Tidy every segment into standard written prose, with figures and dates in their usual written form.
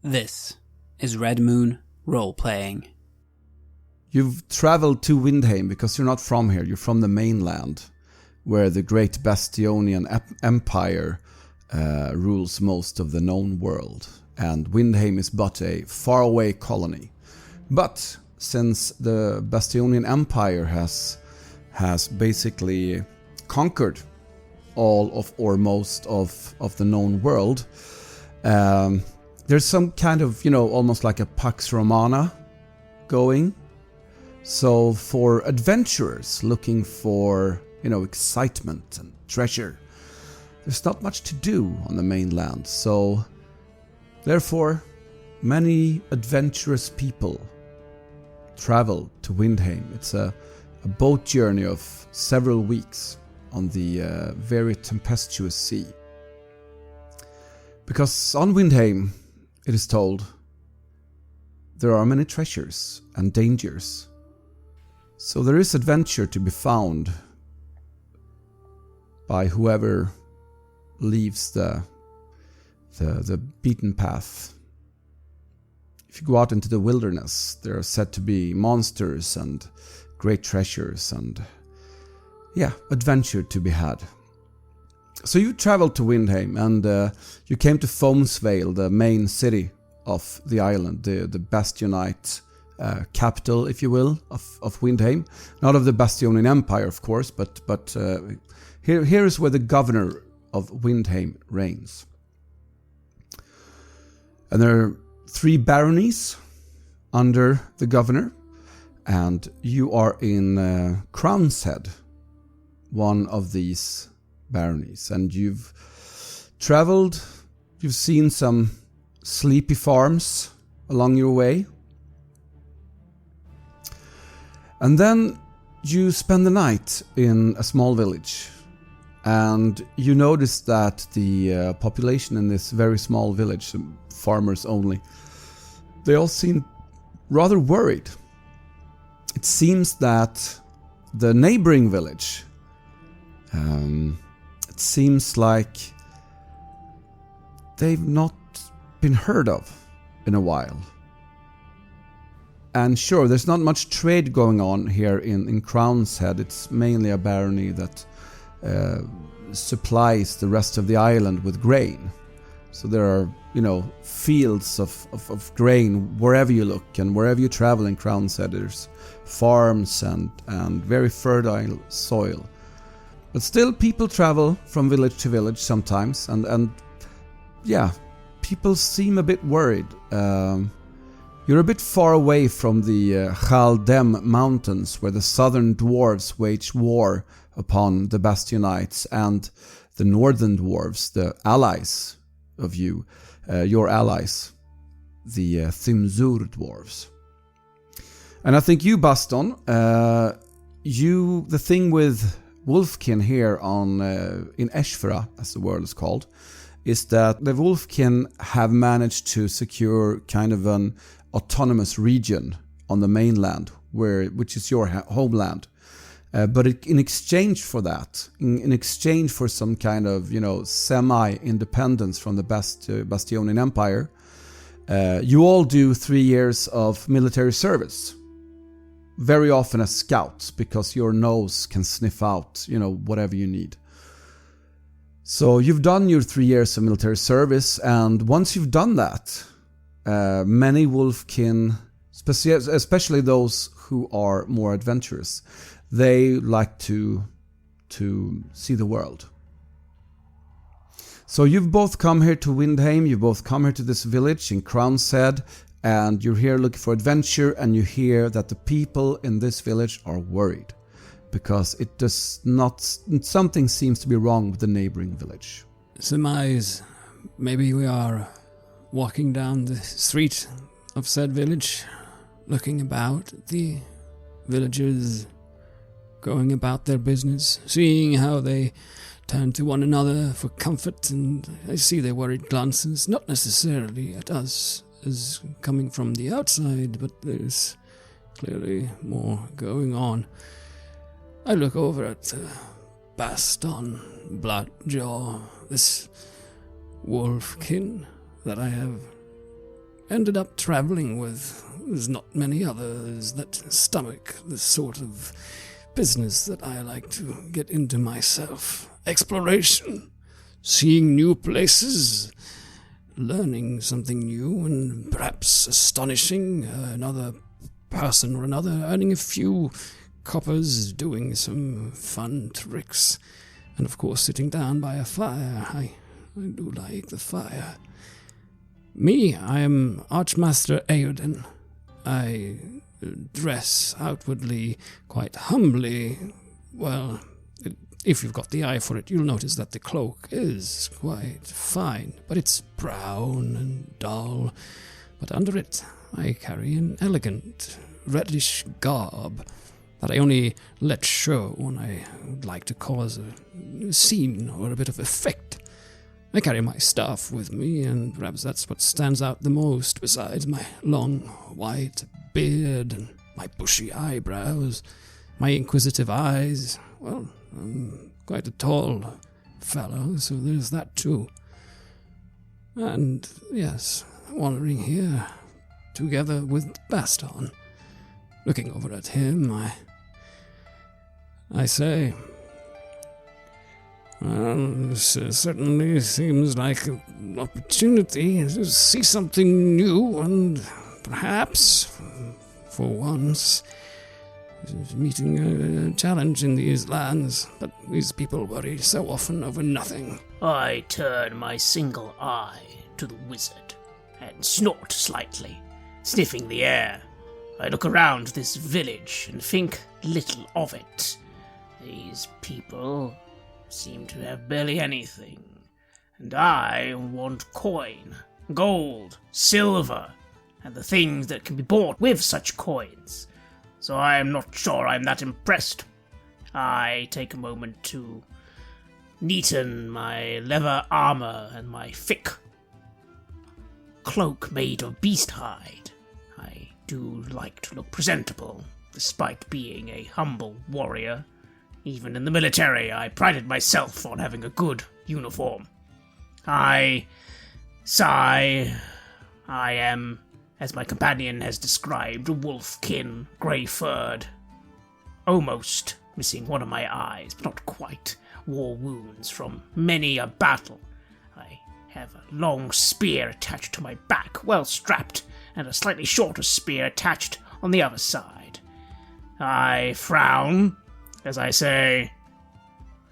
This is Red Moon Role-Playing. You've traveled to Windheim because you're not from here, you're from the mainland, where the great Bastionian Empire rules most of the known world, and Windheim is but a faraway colony. But since the Bastionian Empire has basically conquered all of or most of the known world, there's some kind of, almost like a Pax Romana going. So for adventurers looking for, excitement and treasure, there's not much to do on the mainland. So therefore, many adventurous people travel to Windheim. It's a boat journey of several weeks on the very tempestuous sea. Because on Windheim, it is told, there are many treasures and dangers. So there is adventure to be found by whoever leaves the beaten path. If you go out into the wilderness, there are said to be monsters and great treasures and, adventure to be had. So you traveled to Windheim and you came to Thomson, the main city of the island, the Bastionite capital, if you will, of Windheim. Not of the Bastionian Empire, of course, but here is where the governor of Windheim reigns. And there are 3 baronies under the governor, and you are in Crown's Head, one of these baronies, and you've traveled, you've seen some sleepy farms along your way, and then you spend the night in a small village, and you notice that the population in this very small village, farmers only, they all seem rather worried. It seems that the neighboring village, it seems like they've not been heard of in a while. And sure, there's not much trade going on here in Crown's Head. It's mainly a barony that supplies the rest of the island with grain. So there are, fields of grain wherever you look, and wherever you travel in Crown's Head, there's farms and very fertile soil. But still, people travel from village to village sometimes, and people seem a bit worried. You're a bit far away from the Chaldem mountains, where the southern dwarves wage war upon the Bastionites, and the northern dwarves, the allies of you, your allies, the Thimzur dwarves. And I think you, Baston, the thing with Wolfkin here in Eshfera, as the world is called, is that the Wolfkin have managed to secure kind of an autonomous region on the mainland, which is your homeland. But in exchange for that, in exchange for some kind of semi-independence from the Bastionian Empire, you all do 3 years of military service. Very often as scouts, because your nose can sniff out, whatever you need. So you've done your 3 years of military service, and once you've done that, many Wolfkin, especially those who are more adventurous, they like to see the world. So you've both come here to Windheim, you've both come here to this village in Crown's Head, and you're here looking for adventure, and you hear that the people in this village are worried because something seems to be wrong with the neighboring village. Surmise, maybe we are walking down the street of said village, looking about the villagers going about their business, seeing how they turn to one another for comfort, and I see their worried glances, not necessarily at us as coming from the outside, but there's clearly more going on. I look over at Baston, Bloodjaw, this Wolfkin that I have ended up traveling with. There's not many others that stomach the sort of business that I like to get into myself. Exploration, seeing new places, learning something new, and perhaps astonishing another person or another, earning a few coppers, doing some fun tricks, and of course sitting down by a fire. I do like the fire. Me, I am Archmaster Eoden. I dress outwardly quite humbly. Well, if you've got the eye for it, you'll notice that the cloak is quite fine, but it's brown and dull. But under it, I carry an elegant, reddish garb that I only let show when I would like to cause a scene or a bit of effect. I carry my staff with me, and perhaps that's what stands out the most, besides my long white beard and my bushy eyebrows, my inquisitive eyes. Well, I'm quite a tall fellow, so there's that too. And yes, wandering here, together with Baston. Looking over at him, I say, well, this certainly seems like an opportunity to see something new and perhaps, for once, meeting a challenge in these lands. But these people worry so often over nothing. I turn my single eye to the wizard and snort slightly, sniffing the air. I look around this village and think little of it. These people seem to have barely anything, and I want coin, gold, silver, and the things that can be bought with such coins. So I am not sure I'm that impressed. I take a moment to neaten my leather armor and my thick cloak made of beast hide. I do like to look presentable, despite being a humble warrior. Even in the military, I prided myself on having a good uniform. I sigh. I am, as my companion has described, wolfkin, grey-furred. Almost missing one of my eyes, but not quite. War wounds from many a battle. I have a long spear attached to my back, well strapped, and a slightly shorter spear attached on the other side. I frown as I say,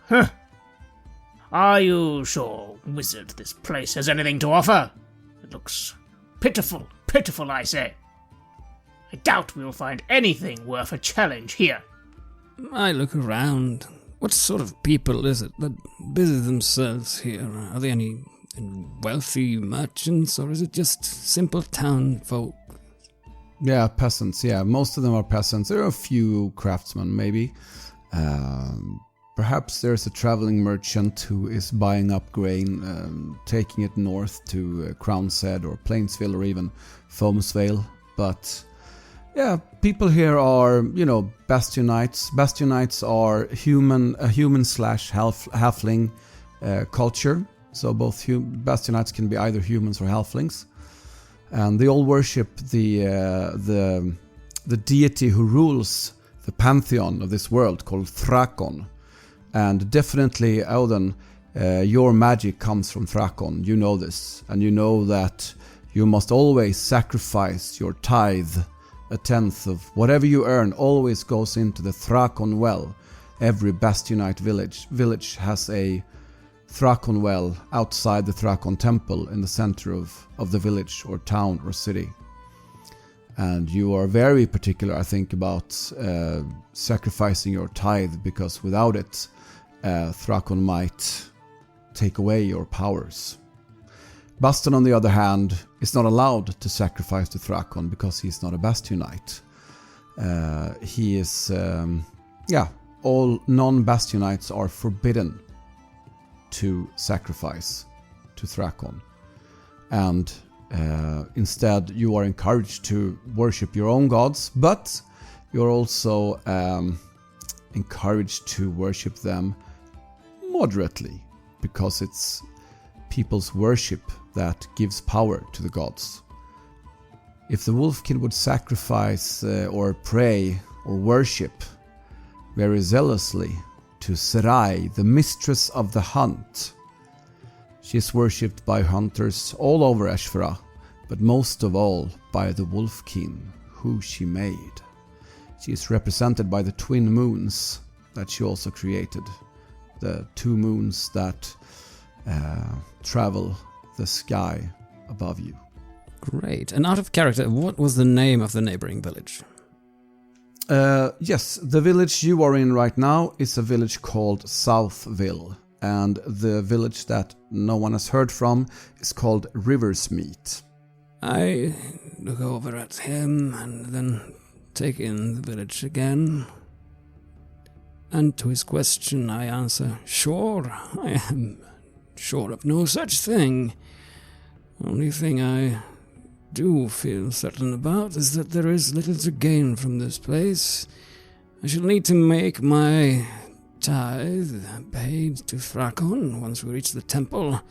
"Huh. Are you sure, wizard, this place has anything to offer? It looks pitiful, pitiful, I say. I doubt we'll find anything worth a challenge here." I look around. What sort of people is it that busy themselves here? Are there any wealthy merchants, or is it just simple town folk? Yeah, peasants. Yeah, most of them are peasants. There are a few craftsmen, maybe. Perhaps there's a traveling merchant who is buying up grain, taking it north to Crownshead or Plainsville or even Foamsvale. But yeah, people here are, Bastionites. Bastionites are a human/halfling culture. So both Bastionites can be either humans or halflings, and they all worship the deity who rules the pantheon of this world, called Thrakon. And definitely, Odin, your magic comes from Thrakon. You know this, and you know that you must always sacrifice your tithe. A tenth of whatever you earn always goes into the Thrakon well. Every Bastionite village has a Thrakon well outside the Thrakon temple in the center of the village or town or city. And you are very particular, I think, about sacrificing your tithe, because without it, Thrakon might take away your powers. Baston, on the other hand, is not allowed to sacrifice to Thrakon because he's not a Bastionite. He is, all non-Bastionites are forbidden to sacrifice to Thrakon. And instead, you are encouraged to worship your own gods, but you're also encouraged to worship them moderately, because it's people's worship that gives power to the gods. if the Wolfkin would sacrifice or pray or worship very zealously to Sarai, the mistress of the hunt. She is worshipped by hunters all over Ashfara, but most of all by the Wolfkin, who she made. She is represented by the twin moons that she also created, the 2 moons that travel the sky above you. Great. And out of character, what was the name of the neighboring village? Yes, the village you are in right now is a village called Southville, and the village that no one has heard from is called Riversmeet. I look over at him and then take in the village again. And to his question I answer, sure, I am sure of no such thing. Only thing I do feel certain about is that there is little to gain from this place. I shall need to make my tithe paid to Thrakon once we reach the temple.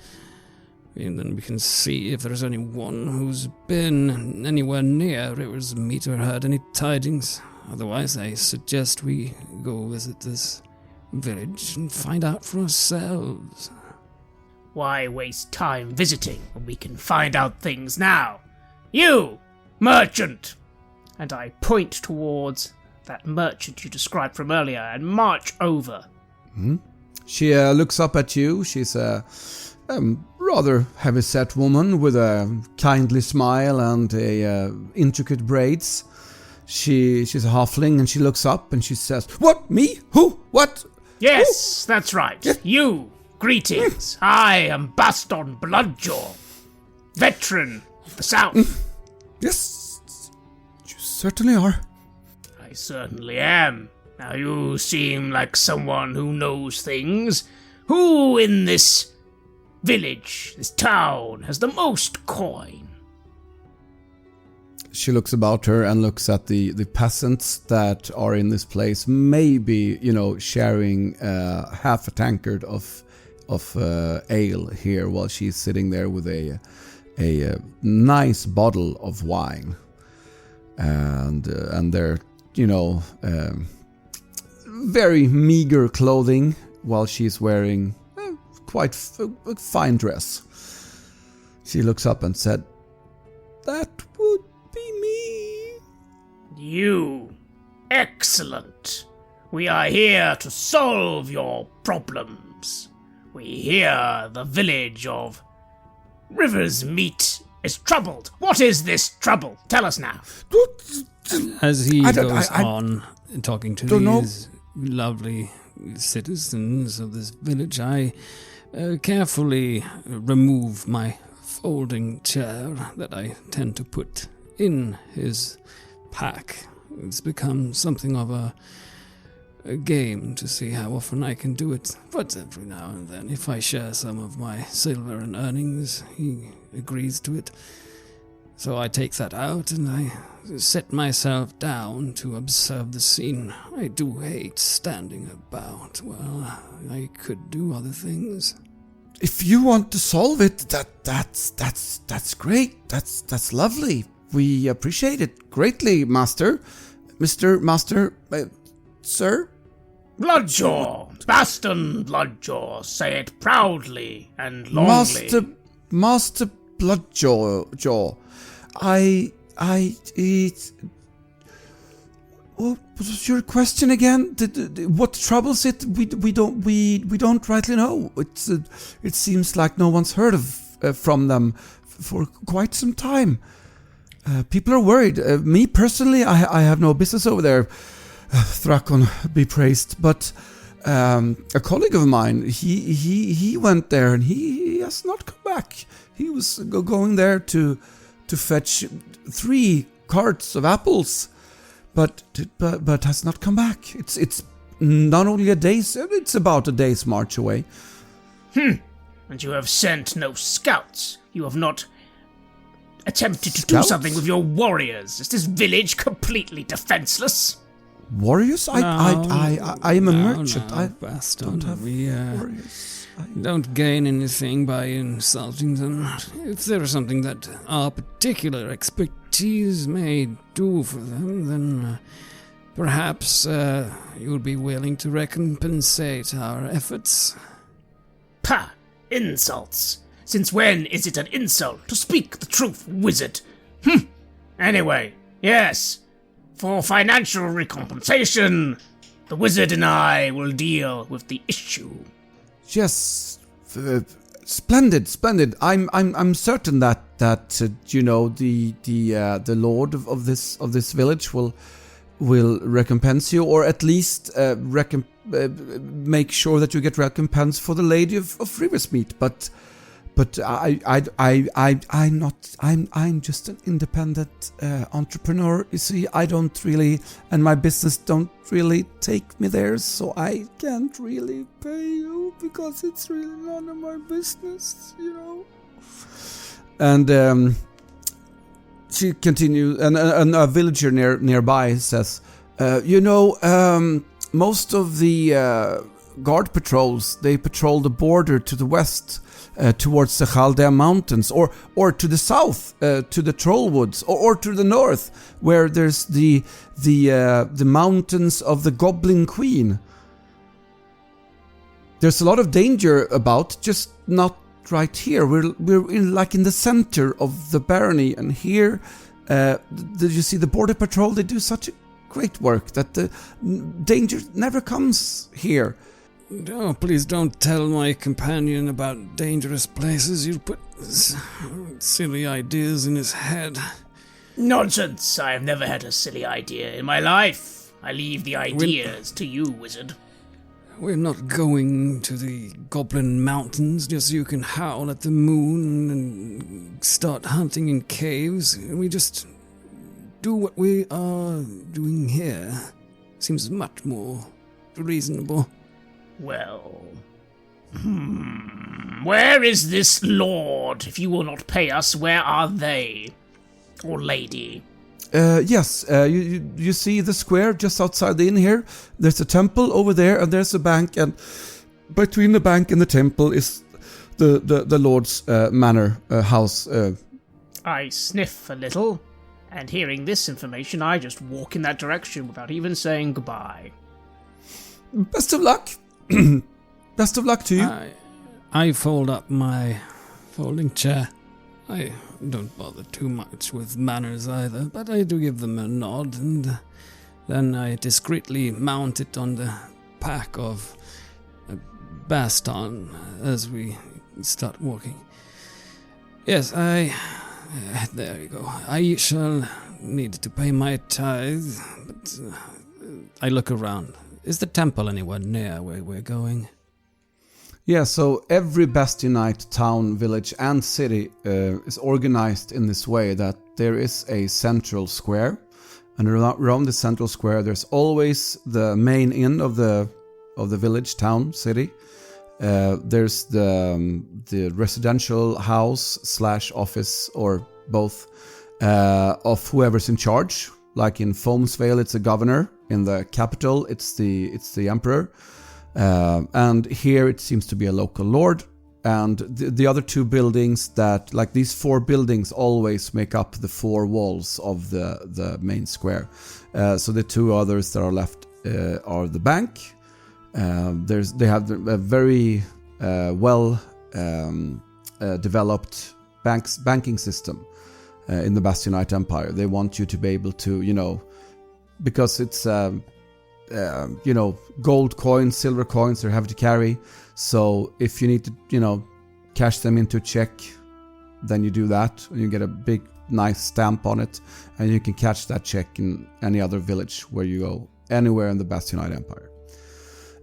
And then we can see if there's anyone who's been anywhere near Riversmeet or heard any tidings. Otherwise, I suggest we go visit this village and find out for ourselves. Why waste time visiting when we can find out things now? You, merchant! And I point towards that merchant you described from earlier and march over. Mm-hmm. She looks up at you. She's a rather heavy-set woman with a kindly smile and intricate braids. She's a halfling and she looks up and she says, "What? Me? Who? What?" Yes, that's right. Yeah. You. Greetings. I am Baston Bloodjaw, veteran of the South. Yes, you certainly are. I certainly am. Now you seem like someone who knows things. Who in this village, this town, has the most coin? She looks about her and looks at the peasants that are in this place, maybe, sharing half a tankard of ale here while she's sitting there with a nice bottle of wine. And they're, very meager clothing while she's wearing quite a fine dress. She looks up and said, "That would be me." You. Excellent. We are here to solve your problems. We hear the village of Riversmeet is troubled. What is this trouble? Tell us now. As he goes on talking to these lovely citizens of this village, I carefully remove my folding chair that I tend to put in his pack. It's become something of a game to see how often I can do it, but every now and then, if I share some of my silver and earnings, he agrees to it. So I take that out and I set myself down to observe the scene. I do hate standing about. Well, I could do other things. If you want to solve it, that's great. That's lovely. We appreciate it greatly, Master. Sir? Bloodjaw! Baston Bloodjaw, say it proudly and longly. Master Bloodjaw. What was your question again? What troubles it? We don't rightly know. It seems like no one's heard of from them for quite some time. People are worried. Me personally, I have no business over there. Thrakon be praised. But a colleague of mine, he went there and he has not come back. He was going there to fetch 3 carts of apples, but has not come back. It's not only a day's, it's about a day's march away. And you have sent no scouts. You have not attempted to do something with your warriors. Is this village completely defenseless? Warriors? I am a merchant. I Baston, don't have warriors. don't gain anything by insulting them. If there is something that our particular expertise may do for them, then perhaps you'll be willing to recompensate our efforts. Pah! Insults! Since when is it an insult to speak the truth, wizard? Anyway, yes. For financial recompensation, the wizard and I will deal with the issue. Yes, splendid. I'm certain that the lord of this village will recompense you, or at least make sure that you get recompense for the Lady of Riversmeet. But I'm just an independent entrepreneur. You see, I don't really, and my business don't really take me there, so I can't really pay you because it's really none of my business, And she continues, and a villager nearby says, most of the guard patrols, they patrol the border to the west, towards the Chaldea Mountains, or to the south, to the Trollwoods, or to the north, where there's the mountains of the Goblin Queen. There's a lot of danger about, just not right here. We're in the center of the barony, and here, did you see the border patrol? They do such a great work that the danger never comes here. Oh, please don't tell my companion about dangerous places. You'll put silly ideas in his head. Nonsense! I have never had a silly idea in my life. I leave the ideas to you, wizard. We're not going to the Goblin Mountains just so you can howl at the moon and start hunting in caves. We just do what we are doing here. Seems much more reasonable. Well, where is this lord? If you will not pay us, where are they? Or lady? Yes, you see the square just outside the inn here? There's a temple over there, and there's a bank, and between the bank and the temple is the lord's manor house. I sniff a little, and hearing this information, I just walk in that direction without even saying goodbye. Best of luck. Best of luck to you. I fold up my folding chair. I don't bother too much with manners either, but I do give them a nod, and then I discreetly mount it on the back of a baston as we start walking. Yes, there you go. I shall need to pay my tithe, but I look around. Is the temple anywhere near where we're going? Yeah, so every Bastionite town, village, and city is organized in this way, that there is a central square, and around the central square there's always the main inn of the village, town, city. There's the residential house / office, or both, of whoever's in charge. Like in Foamsvale, it's a governor. In the capital, it's the emperor. And here it seems to be a local lord. And the other two buildings these 4 buildings always make up the 4 walls of the main square. So the 2 others that are left are the bank. They have a very well developed banking system in the Bastionite Empire. They want you to be able to, because it's gold coins, silver coins they have to carry. So if you need to, cash them into a check, then you do that, and you get a big, nice stamp on it, and you can catch that check in any other village where you go, anywhere in the Bastionite Empire.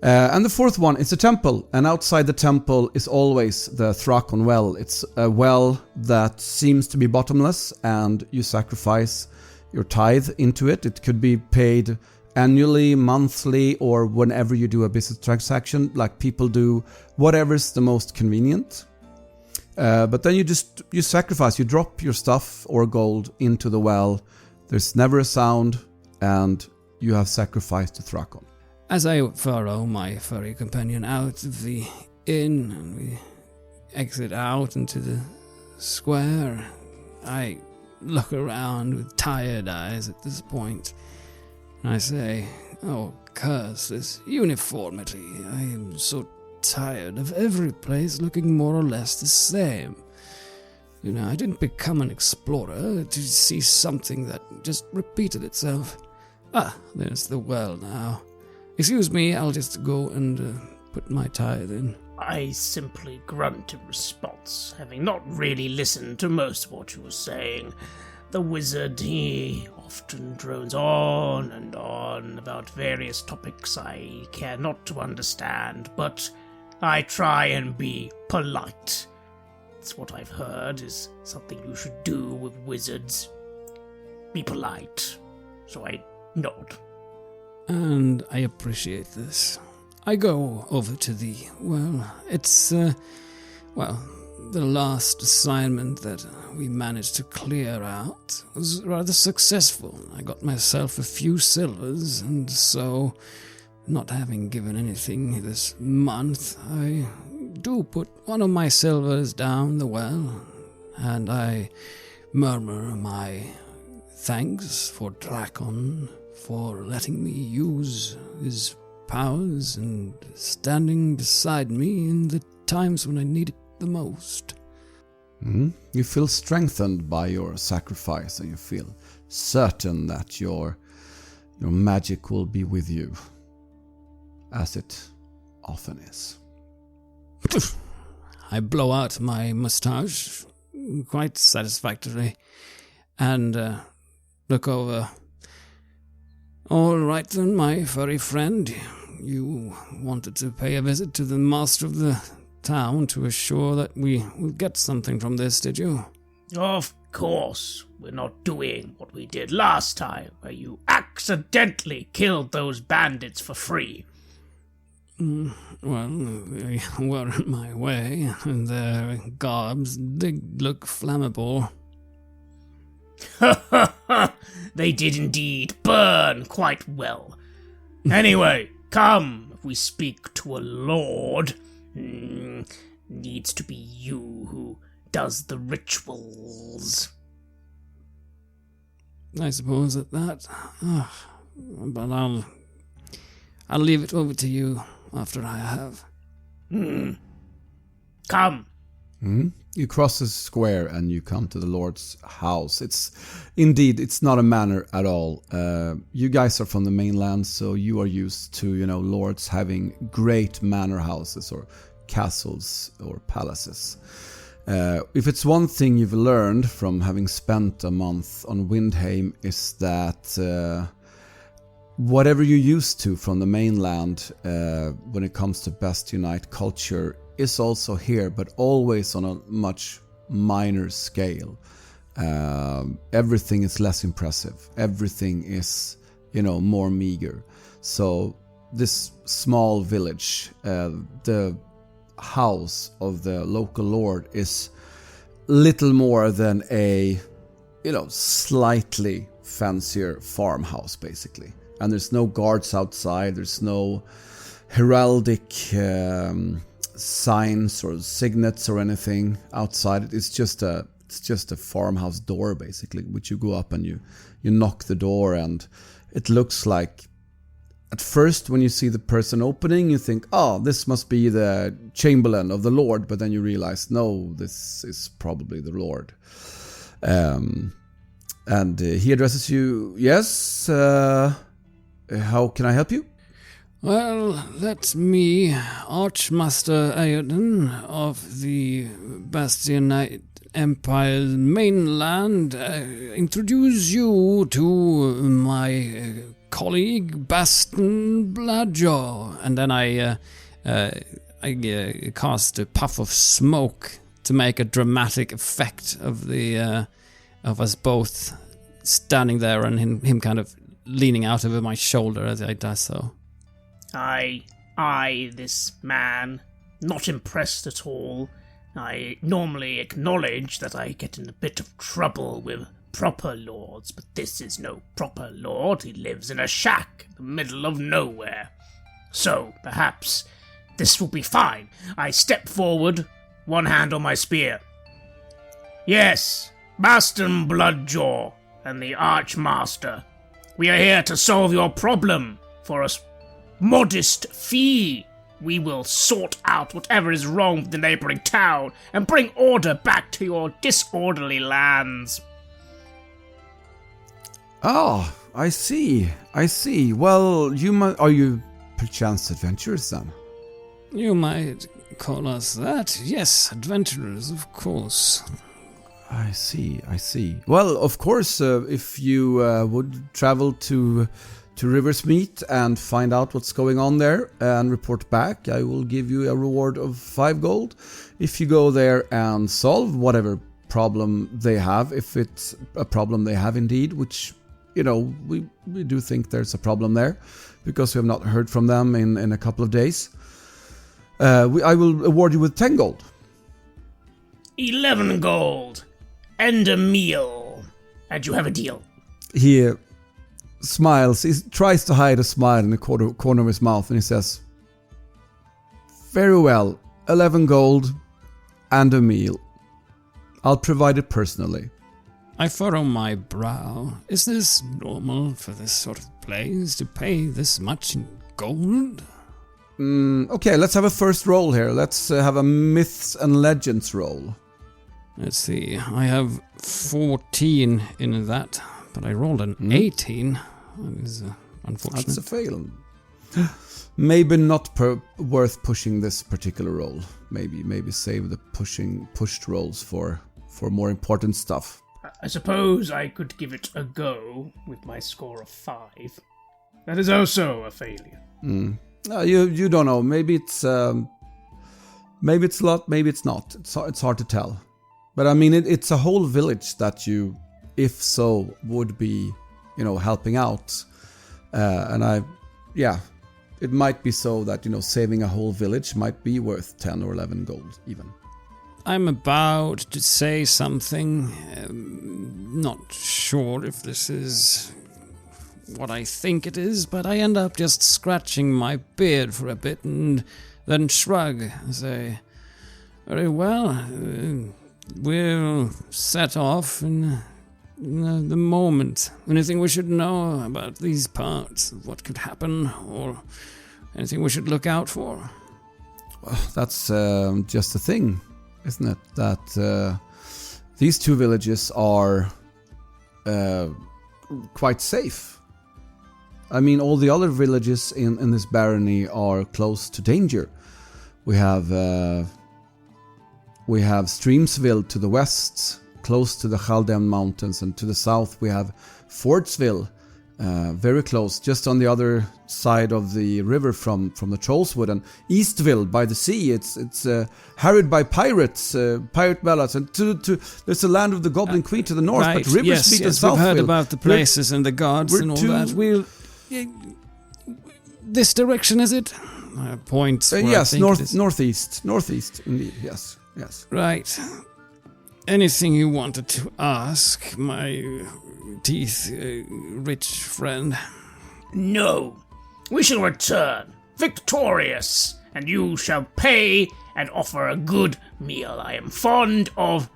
And the 4th one is a temple, and outside the temple is always the Thrakon well. It's a well that seems to be bottomless, and you sacrifice your tithe into it. It could be paid annually, monthly, or whenever you do a business transaction, like people do, whatever's the most convenient. But then you sacrifice, you drop your stuff or gold into the well. There's never a sound, and you have sacrificed to Thrakon. As I follow my furry companion out of the in and we exit out into the square. I look around with tired eyes at this point, and I say, "Oh, curse this uniformity. I am so tired of every place looking more or less the same. You know, I didn't become an explorer to see something that just repeated itself. Ah, there's the well now. Excuse me, I'll just go and put my tithe in." I simply grunt in response, having not really listened to most of what you were saying. The wizard, he often drones on and on about various topics I care not to understand, but I try and be polite. It's what I've heard is something you should do with wizards. Be polite. So I nod. And I appreciate this. I go over to the well. It's, the last assignment that we managed to clear out was rather successful. I got myself a few silvers, and so, not having given anything this month, I do put one of my silvers down the well, and I murmur my thanks for Drakon for letting me use his powers and standing beside me in the times when I need it the most. You feel strengthened by your sacrifice, and you feel certain that your magic will be with you, as it often is. I blow out my mustache, quite satisfactory, and look over. "All right then, my furry friend. You wanted to pay a visit to the master of the town to assure that we will get something from this, did you?" Of course, we're not doing what we did last time, where you accidentally killed those bandits for free. Well, they weren't my way, and their garbs did look flammable. They did indeed burn quite well. Anyway, come, if we speak to a lord, needs to be you who does the rituals. I suppose at that. But I'll leave it over to you after I have. Come. You cross the square and you come to the Lord's house. It's not a manor at all. You guys are from the mainland, so you are used to, lords having great manor houses or castles or palaces. If it's one thing you've learned from having spent a month on Windheim is that whatever you're used to from the mainland when it comes to Best Unite culture is also here, but always on a much minor scale. Everything is less impressive. Everything is, more meager. So this small village, the house of the local lord is little more than a, slightly fancier farmhouse, basically. And there's no guards outside. There's no heraldic signs or signets or anything outside. It's just a farmhouse door, basically, which you go up and you knock the door, and it looks like, at first when you see the person opening, you think, oh, this must be the chamberlain of the lord, but then you realize, no, this is probably the lord. And he addresses you, yes, how can I help you? Well, let me, Archmaster Aoden of the Bastionite Empire's mainland, introduce you to my colleague Baston Bladjaw. And then I cast a puff of smoke to make a dramatic effect of the of us both standing there and him kind of leaning out over my shoulder as I do so. I, this man, not impressed at all. I normally acknowledge that I get in a bit of trouble with proper lords, but this is no proper lord. He lives in a shack in the middle of nowhere. So, perhaps, this will be fine. I step forward, one hand on my spear. Yes, Baston Bloodjaw and the Archmaster. We are here to solve your problem for a modest fee. We will sort out whatever is wrong with the neighbouring town and bring order back to your disorderly lands. Oh, I see. Well, are you perchance adventurers then? You might call us that. Yes, adventurers, of course. I see. Well, of course, if you would travel to Riversmeet and find out what's going on there and report back, I will give you a reward of 5 gold if you go there and solve whatever problem they have, if it's a problem they have indeed, which, we do think there's a problem there because we have not heard from them in a couple of days. I will award you with 10 gold. 11 gold. And a meal. And you have a deal. He smiles. He tries to hide a smile in the corner of his mouth, and he says, "Very well. 11 gold and a meal. I'll provide it personally." I furrow my brow. Is this normal for this sort of place to pay this much in gold? Okay, let's have a first roll here. Let's have a myths and legends roll. Let's see, I have 14 in that, but I rolled an 18. That is unfortunate. That's a fail. Maybe not worth pushing this particular roll. Maybe save the pushed rolls for more important stuff. I suppose I could give it a go with my score of 5. That is also a failure. You don't know. Maybe it's a lot. Maybe it's not. It's hard to tell. But I mean, it's a whole village that you, if so, would be, helping out. It might be so that, saving a whole village might be worth 10 or 11 gold even. I'm about to say something. Not sure if this is what I think it is, but I end up just scratching my beard for a bit and then shrug and say, "Very well. We'll set off in the moment. Anything we should know about these parts, what could happen, or anything we should look out for?" Well, that's just the thing, isn't it? That these 2 villages are quite safe. I mean, all the other villages in this barony are close to danger. We have Streamsville to the west, close to the Chaldem Mountains, and to the south we have Fordsville, very close, just on the other side of the river from the Trollswood, and Eastville by the sea. It's harried by pirates, pirate ballads, and there's the land of the Goblin Queen to the north, right. but Riversmeet and Southville. We've heard about the places and the guards and all that. This direction, is it? Points. Yes, northeast, indeed. Yes. Right. Anything you wanted to ask, my teeth-rich friend? No. We shall return, victorious, and you shall pay and offer a good meal. I am fond of...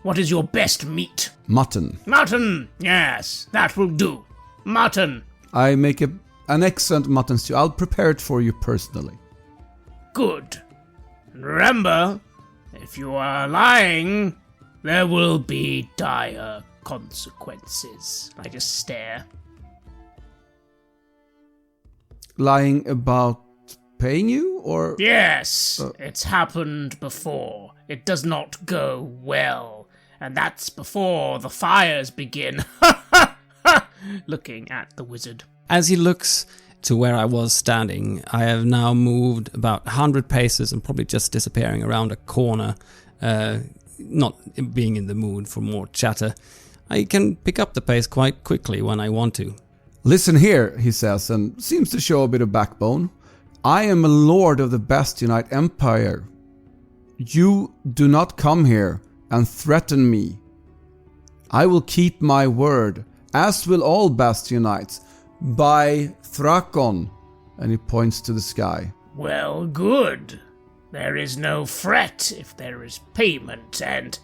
What is your best meat? Mutton. Mutton! Yes, that will do. Mutton. I make an excellent mutton stew. I'll prepare it for you personally. Good. And remember, if you are lying, there will be dire consequences. I just stare. Lying about paying you, or? Yes, it's happened before. It does not go well. And that's before the fires begin. Looking at the wizard. As he looks to where I was standing, I have now moved about 100 paces and probably just disappearing around a corner, not being in the mood for more chatter. I can pick up the pace quite quickly when I want to. Listen here, he says, and seems to show a bit of backbone. I am a lord of the Bastionite Empire. You do not come here and threaten me. I will keep my word, as will all Bastionites, by Thrakon, And he points to the sky. Well, good. There is no fret if there is payment, and...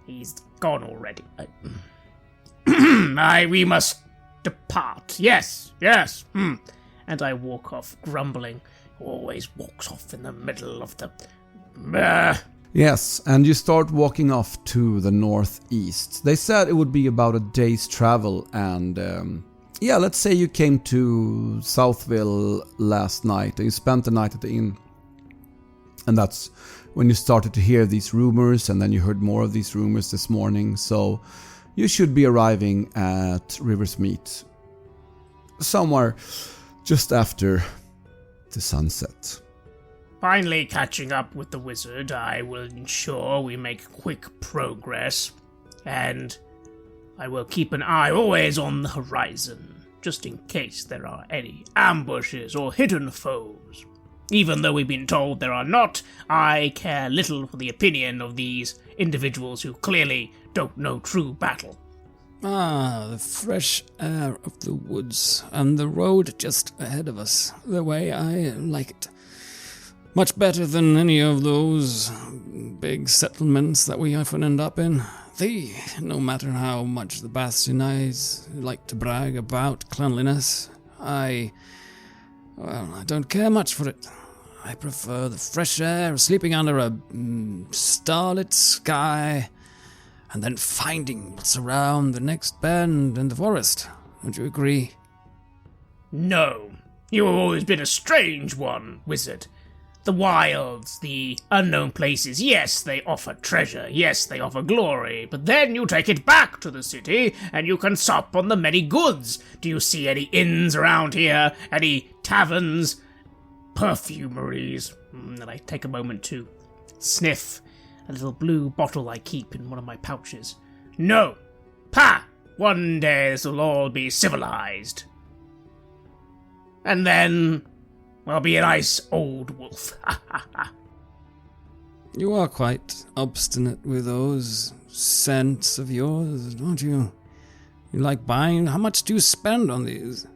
he's gone already. We must depart. Yes. And I walk off, grumbling. Always walks off in the middle of the... Yes, and you start walking off to the northeast. They said it would be about a day's travel, and let's say you came to Southville last night and you spent the night at the inn. And that's when you started to hear these rumors, and then you heard more of these rumors this morning. So you should be arriving at River's Meet somewhere just after the sunset. Finally catching up with the wizard, I will ensure we make quick progress, and I will keep an eye always on the horizon, just in case there are any ambushes or hidden foes. Even though we've been told there are not, I care little for the opinion of these individuals who clearly don't know true battle. The fresh air of the woods, and the road just ahead of us, the way I like it. Much better than any of those big settlements that we often end up in. No matter how much the Bastionites like to brag about cleanliness, I don't care much for it. I prefer the fresh air, sleeping under a starlit sky, and then finding what's around the next bend in the forest. Don't you agree? No. You have always been a strange one, wizard. The wilds, the unknown places, yes, they offer treasure, yes, they offer glory, but then you take it back to the city, and you can sup on the many goods. Do you see any inns around here? Any taverns? Perfumeries? And I take a moment to sniff a little blue bottle I keep in one of my pouches. No! Pah! One day this'll all be civilized. And then I'll be a nice old wolf. You are quite obstinate with those scents of yours, don't you? You like buying? How much do you spend on these?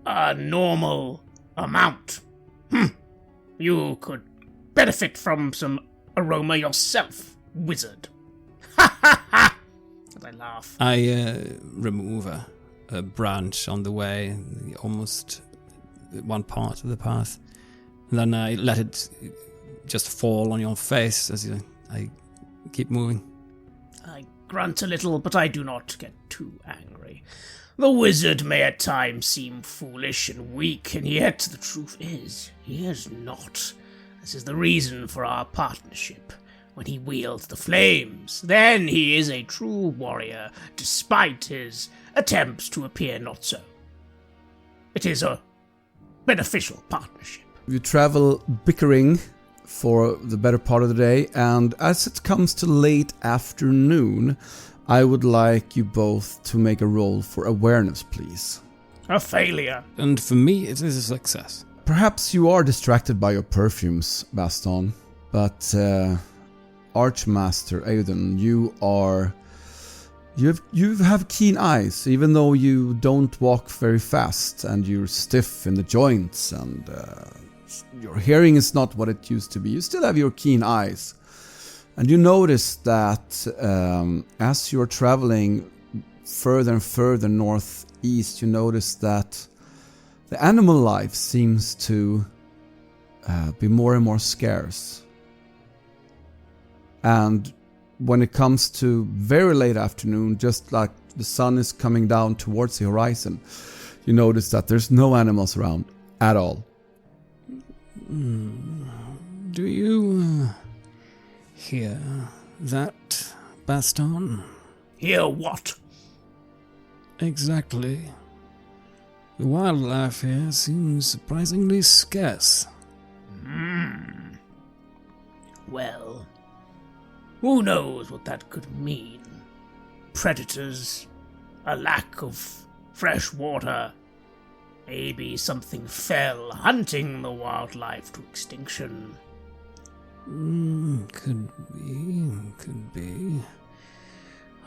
A normal amount. You could benefit from some aroma yourself, wizard. Ha ha ha! And I laugh. I remove a branch on the way, almost one part of the path, and then I let it just fall on your face as I keep moving. I grunt a little, but I do not get too angry. The wizard may at times seem foolish and weak, and yet the truth is, he is not. This is the reason for our partnership. When he wields the flames, then he is a true warrior, despite his attempts to appear not so. It is a beneficial partnership. You travel bickering for the better part of the day, and as it comes to late afternoon, I would like you both to make a roll for awareness, please. A failure. And for me, it is a success. Perhaps you are distracted by your perfumes, Baston, but Archmaster Aiden, you have keen eyes, even though you don't walk very fast and you're stiff in the joints and your hearing is not what it used to be. You still have your keen eyes. And you notice that as you're traveling further and further northeast, you notice that the animal life seems to be more and more scarce. And when it comes to very late afternoon, just like the sun is coming down towards the horizon, you notice that there's no animals around at all. Do you hear that, Baston? Hear what? Exactly. The wildlife here seems surprisingly scarce. Well, who knows what that could mean? Predators, a lack of fresh water, maybe something fell hunting the wildlife to extinction. Could be.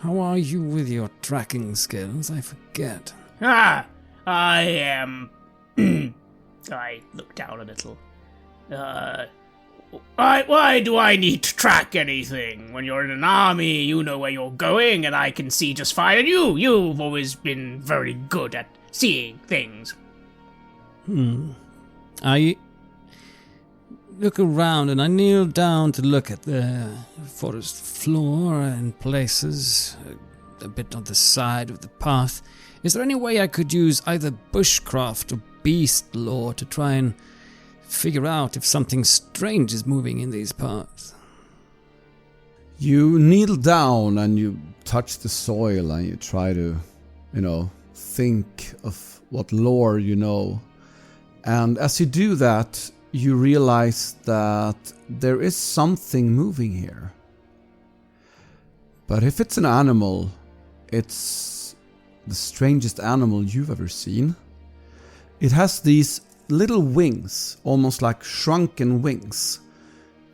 How are you with your tracking skills? I forget. I am... I look down a little. Why do I need to track anything? When you're in an army, you know where you're going, and I can see just fine. And you've always been very good at seeing things. I look around and I kneel down to look at the forest floor and places, a bit on the side of the path. Is there any way I could use either bushcraft or beast lore to try and figure out if something strange is moving in these parts? You kneel down and you touch the soil and you try to, think of what lore you know. And as you do that, you realize that there is something moving here. But if it's an animal, it's the strangest animal you've ever seen. It has these little wings, almost like shrunken wings,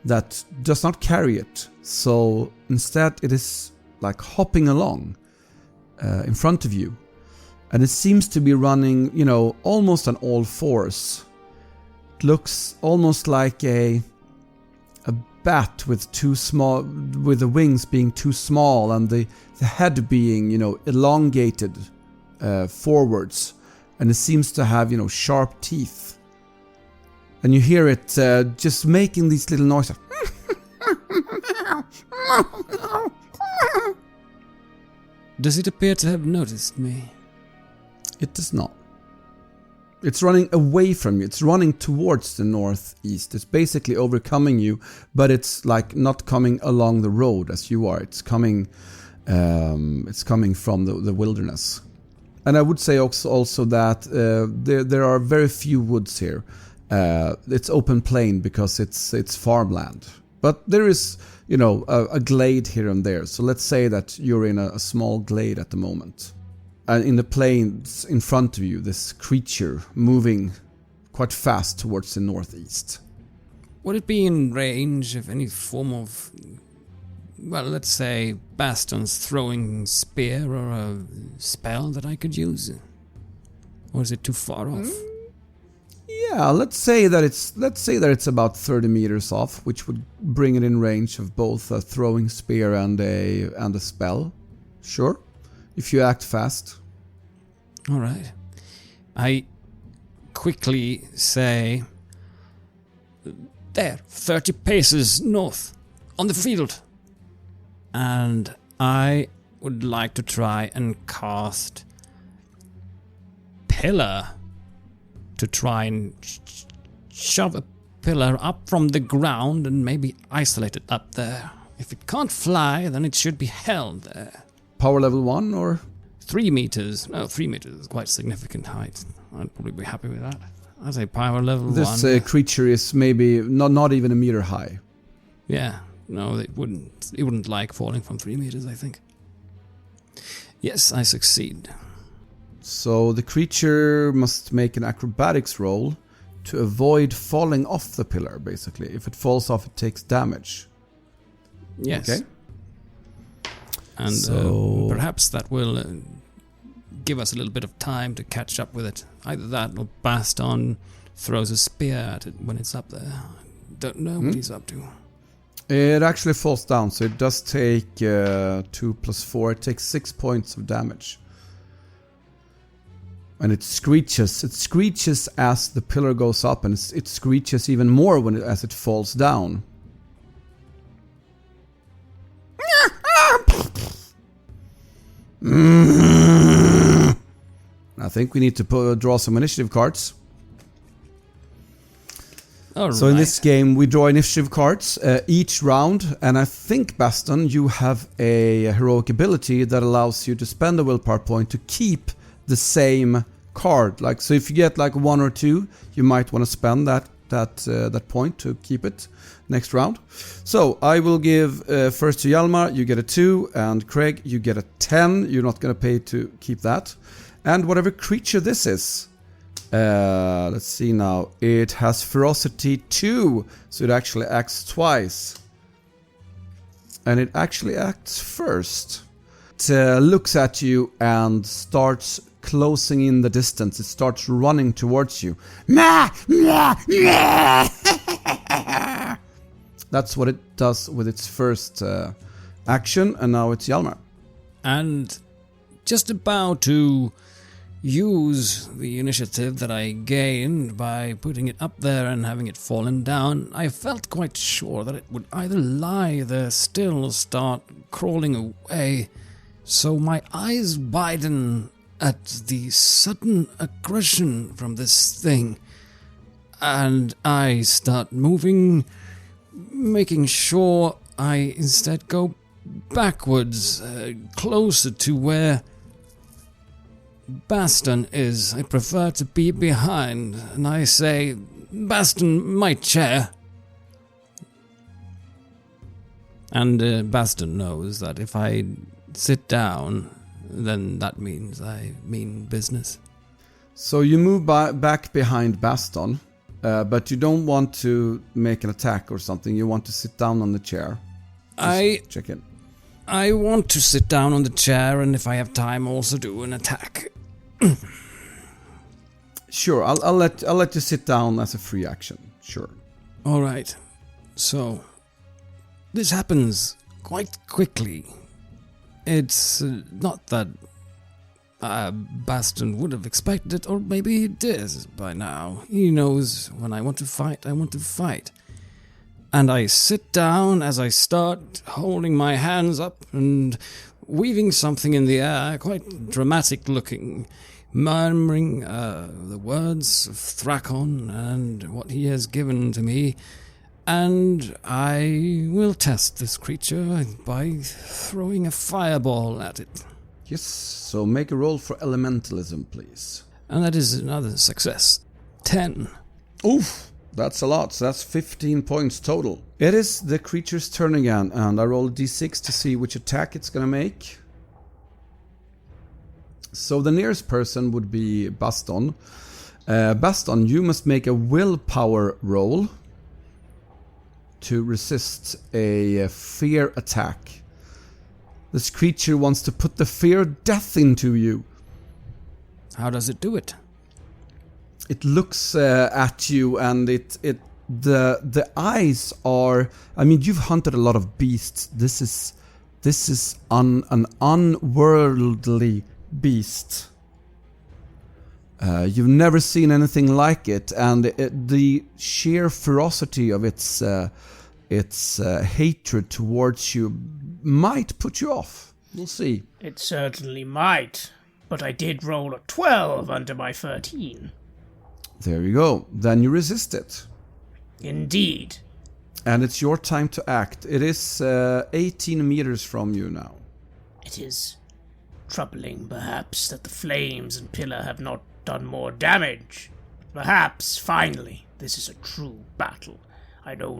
that does not carry it. So instead it is like hopping along in front of you. And it seems to be running, almost on all fours. It looks almost like a bat with the wings being too small and the head being, elongated forwards. And it seems to have, sharp teeth. And you hear it just making these little noises. Does it appear to have noticed me? It does not. It's running away from you. It's running towards the northeast. It's basically overcoming you, but it's like not coming along the road as you are. It's coming from the wilderness. And I would say also that there are very few woods here. It's open plain because it's farmland. But there is, a glade here and there. So let's say that you're in a small glade at the moment. And in the plains in front of you, this creature moving quite fast towards the northeast. Would it be in range of any form of, let's say, Baston's throwing spear or a spell that I could use? Or is it too far off? Yeah, let's say that it's about 30 meters off, which would bring it in range of both a throwing spear and a spell. Sure, if you act fast. All right. I quickly say, there, 30 paces north, on the field. And I would like to try and cast Pillar to try and shove a pillar up from the ground and maybe isolate it up there. If it can't fly, then it should be held there. Power level 1 or? 3 meters. No, 3 meters is quite significant height. I'd probably be happy with that. I'd say power level 1. This creature is maybe not even a meter high. Yeah. No, it wouldn't like falling from 3 meters, I think. Yes, I succeed. So the creature must make an acrobatics roll to avoid falling off the pillar, basically. If it falls off, it takes damage. Yes. Okay. And perhaps that will give us a little bit of time to catch up with it. Either that or Baston throws a spear at it when it's up there. Don't know what he's up to. It actually falls down, so it does take 2 + 4. It takes 6 points of damage. And it screeches. It screeches as the pillar goes up, and it screeches even more as it falls down. I think we need to draw some initiative cards. So in this game, we draw initiative cards each round, and I think, Baston, you have a heroic ability that allows you to spend a willpower point to keep the same card. Like, so if you get like 1 or 2, you might want to spend that point to keep it next round. So I will give first to Hjalmar, you get a 2, and Craig, you get a 10. You're not going to pay to keep that. And whatever creature this is, let's see now. It has ferocity 2, so it actually acts twice. And it actually acts first. It looks at you and starts closing in the distance. It starts running towards you. Nah, nah, nah. That's what it does with its first action, and now it's Hjalmar. And just about to use the initiative that I gained by putting it up there and having it fallen down, I felt quite sure that it would either lie there still or start crawling away. So my eyes widen at the sudden aggression from this thing, and I start moving, making sure I instead go backwards, closer to where Baston is. I prefer to be behind, and I say, Baston, my chair. And Baston knows that if I sit down, then that means I mean business. So you move back behind Baston, but you don't want to make an attack or something. You want to sit down on the chair. Check in. I want to sit down on the chair, and if I have time, also do an attack. Sure, I'll let you sit down as a free action. Sure. All right. So this happens quite quickly. It's not that Baston would have expected it, or maybe he did by now. He knows when I want to fight, I want to fight. And I sit down as I start holding my hands up and weaving something in the air, quite dramatic looking, murmuring the words of Thrakon and what he has given to me. And I will test this creature by throwing a fireball at it. Yes, so make a roll for elementalism, please. And that is another success. 10. Oof! That's a lot, so that's 15 points total. It is the creature's turn again, and I roll a d6 to see which attack it's gonna make. So the nearest person would be Baston. Baston, you must make a willpower roll to resist a fear attack. This creature wants to put the fear of death into you. How does it do it? It looks at you, and the eyes are. I mean, you've hunted a lot of beasts. This is an unworldly beast. You've never seen anything like it, and the sheer ferocity of its hatred towards you might put you off. We'll see. It certainly might, but I did roll a 12 under my 13. There you go. Then you resist it. Indeed. And it's your time to act. It is 18 meters from you now. It is troubling, perhaps, that the flames and pillar have not done more damage. Perhaps, finally, this is a true battle. I do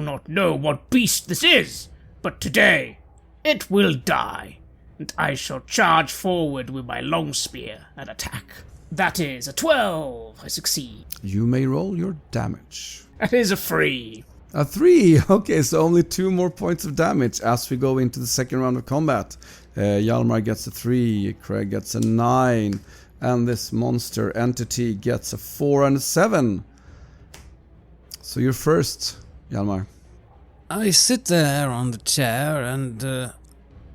not know what beast this is, but today it will die, and I shall charge forward with my long spear and attack. That is a 12. I succeed. You may roll your damage. That is a 3. A 3. Okay, so only 2 more points of damage as we go into the second round of combat. Hjalmar gets a 3, Craig gets a 9, and this monster entity gets a 4 and a 7. So you're first, Hjalmar. I sit there on the chair, and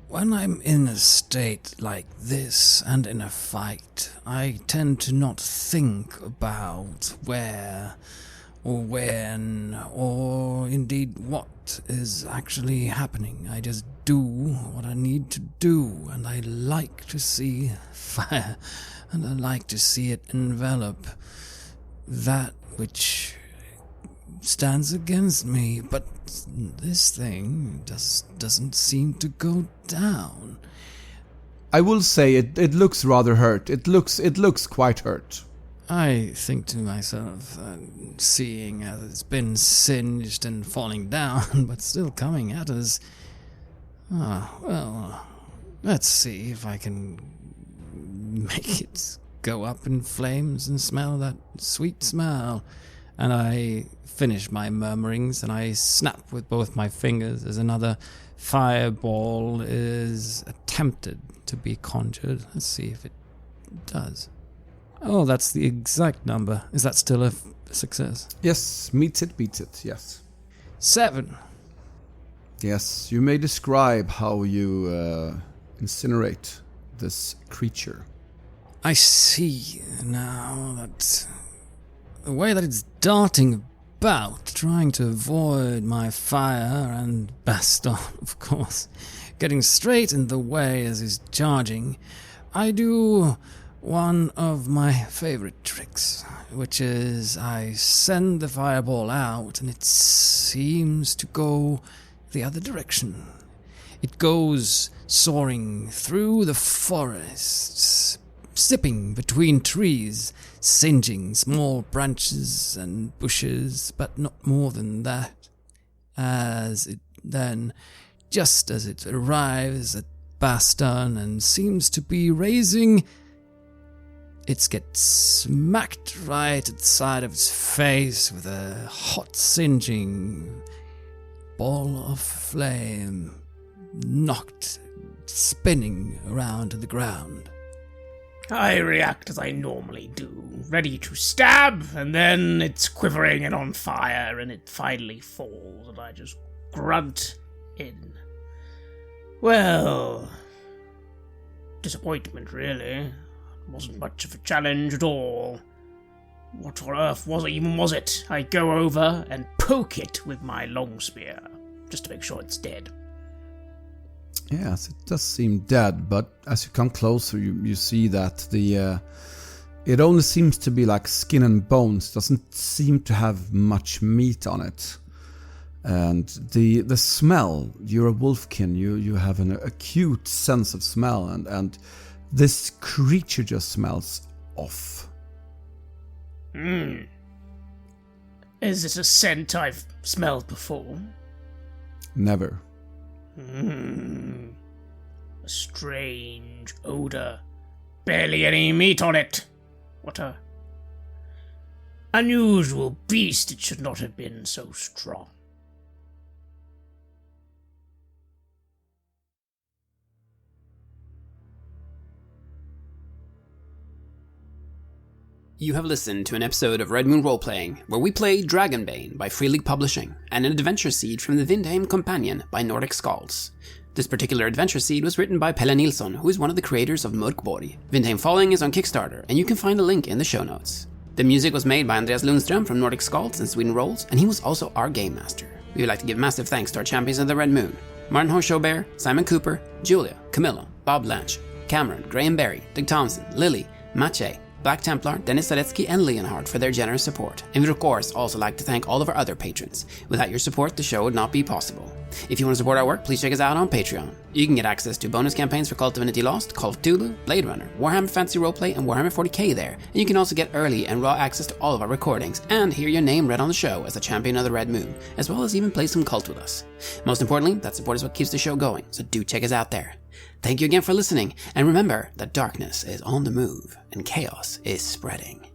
when I'm in a state like this and in a fight, I tend to not think about where or when or indeed what is actually happening. I just do what I need to do, and I like to see fire, and I like to see it envelop that which stands against me, but this thing doesn't seem to go down. I will say it looks rather hurt. It looks quite hurt. I think to myself, seeing as it's been singed and falling down, but still coming at us. Well, let's see if I can make it go up in flames and smell that sweet smell. And I finish my murmurings, and I snap with both my fingers as another fireball is attempted to be conjured. Let's see if it It does. Oh, that's the exact number. Is that still a success? Yes, meets it, beats it, yes. 7. Yes, you may describe how you incinerate this creature. I see now that the way that it's darting about, trying to avoid my fire and baston, of course, getting straight in the way as he's charging, I do one of my favorite tricks, which is I send the fireball out and it seems to go the other direction. It goes soaring through the forests, zipping between trees, singeing small branches and bushes, but not more than that. As it then, just as it arrives at Baston and seems to be raising, it gets smacked right at the side of its face with a hot singeing ball of flame, knocked spinning around to the ground. I react as I normally do, ready to stab, and then it's quivering and on fire, and it finally falls, and I just grunt in. Well, disappointment, really. It wasn't much of a challenge at all. What on earth was it? I go over and poke it with my long spear, just to make sure it's dead. Yes, it does seem dead, but as you come closer, you see that it only seems to be like skin and bones. Doesn't seem to have much meat on it. And the smell, you're a wolfkin, you have an acute sense of smell, and this creature just smells off. Is this a scent I've smelled before? Never. A strange odor. Barely any meat on it. What a unusual beast. It should not have been so strong. You have listened to an episode of Red Moon Roleplaying, where we play Dragonbane by Free League Publishing, and an adventure seed from the Windheim Companion by Nordic Skalds. This particular adventure seed was written by Pelle Nilsson, who is one of the creators of MÖRK BORG. Windheim Falling is on Kickstarter, and you can find a link in the show notes. The music was made by Andreas Lundström from Nordic Skalds and Sweden Rolls, and he was also our game master. We would like to give massive thanks to our champions of the Red Moon: Martin Heuschober, Simon Cooper, Julia, Camilla, Bob Blanche, Cameron, Graham Barey, Doug Thomson, Lily, Maciej, Black Templar, Dennis Sadecki, and Leonhardt for their generous support. And we'd of course also like to thank all of our other patrons. Without your support, the show would not be possible. If you want to support our work, please check us out on Patreon. You can get access to bonus campaigns for Cult of Divinity Lost, Call of Cthulhu, Blade Runner, Warhammer Fantasy Roleplay, and Warhammer 40k there. And you can also get early and raw access to all of our recordings, and hear your name read on the show as a champion of the Red Moon, as well as even play some Cult with us. Most importantly, that support is what keeps the show going, so do check us out there. Thank you again for listening, and remember that darkness is on the move and chaos is spreading.